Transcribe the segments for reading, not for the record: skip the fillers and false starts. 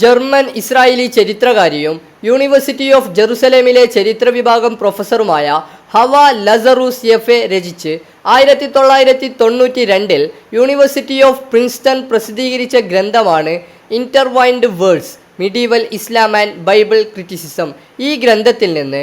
German Israeli ചരിത്രകാരിയും university of ജെറുസലേമിലെ ചരിത്ര വിഭാഗം പ്രൊഫസറുമായ ഹവ ലസറൂസ് F രചിച്ച് 1992 യൂണിവേഴ്സിറ്റി ഓഫ് പ്രിൻസ്റ്റൺ പ്രസിദ്ധീകരിച്ച ഗ്രന്ഥമാണ് intertwined worlds medieval Islam and Bible criticism. ഈ ഗ്രന്ഥത്തിൽ നിന്ന്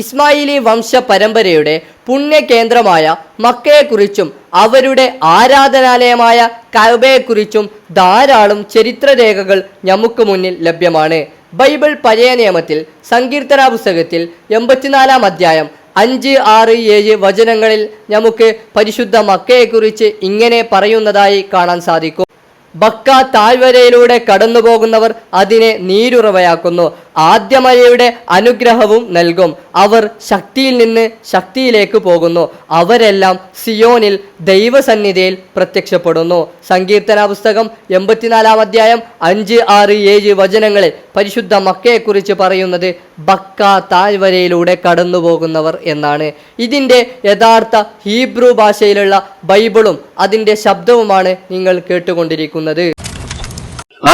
ഇസ്മായിലി വംശ പരമ്പരയുടെ പുണ്യകേന്ദ്രമായ മക്കയെക്കുറിച്ചും അവരുടെ ആരാധനാലയമായ കഅബയെക്കുറിച്ചും ധാരാളം ചരിത്രരേഖകൾ നമുക്ക് മുന്നിൽ ലഭ്യമാണ്. ബൈബിൾ പഴയ നിയമത്തിൽ സങ്കീർത്തന പുസ്തകത്തിൽ 84-ാം അധ്യായം 5, 6, 7 വചനങ്ങളിൽ നമുക്ക് പരിശുദ്ധ മക്കയെക്കുറിച്ച് ഇങ്ങനെ പറയുന്നതായി കാണാൻ സാധിക്കും. ബക്ക താഴ്വരയിലൂടെ കടന്നു പോകുന്നവർ അതിനെ നീരുറവയാക്കുന്നു. ആദ്യമഴയുടെ അനുഗ്രഹവും നൽകും. അവർ ശക്തിയിൽ നിന്ന് ശക്തിയിലേക്ക് പോകുന്നു. അവരെല്ലാം സിയോനിൽ ദൈവസന്നിധിയിൽ പ്രത്യക്ഷപ്പെടുന്നു. സങ്കീർത്തന പുസ്തകം 84-ാം അധ്യായം 5, 6, 7 വചനങ്ങളിൽ പരിശുദ്ധ മക്കയെക്കുറിച്ച് പറയുന്നത് ബക്ക താഴ്വരയിലൂടെ കടന്നു പോകുന്നവർ എന്നാണ്. ഇതിൻ്റെ യഥാർത്ഥ ഹീബ്രു ഭാഷയിലുള്ള ബൈബിളും അതിൻ്റെ ശബ്ദവുമാണ് നിങ്ങൾ കേട്ടുകൊണ്ടിരിക്കുന്നത്.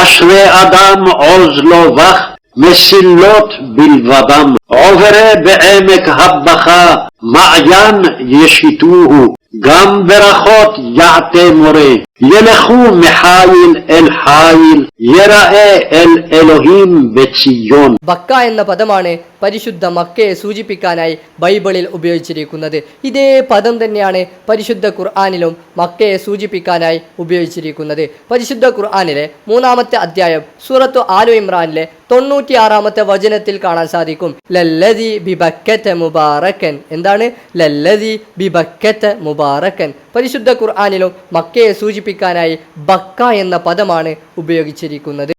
אשרי אדם עוז לו בך מסילות בלבדם עוברי בעמק הבכה מעיין ישיתוהו גם ברכות יעטה מורה ילכו מחיל אל חיל ייראה אל אלוהים בציון. ബക്ക എന്ന പദമാണ് പരിശുദ്ധ മക്കയെ സൂചിപ്പിക്കാനായി ബൈബിളിൽ ഉപയോഗിച്ചിരിക്കുന്നത്. ഇതേ പദം തന്നെയാണ് പരിശുദ്ധ ഖുർആനിലും മക്കയെ സൂചിപ്പിക്കാനായി ഉപയോഗിച്ചിരിക്കുന്നത്. പരിശുദ്ധ ഖുർആനിലെ 3-ാമത്തെ അധ്യായം സൂറത്തു ആലു ഇമ്രാനിലെ 96-ാമത്തെ വചനത്തിൽ കാണാൻ സാധിക്കും ലല്ലദി ബിബക്കത മുബാറകൻ. എന്താണ് ലല്ലദി ബിബക്കത മുബാറകൻ? പരിശുദ്ധ ഖുർആനിലും മക്കയെ സൂചിപ്പിക്കാനായി ബക്ക എന്ന പദമാണ് ഉപയോഗിച്ചിരിക്കുന്നത്.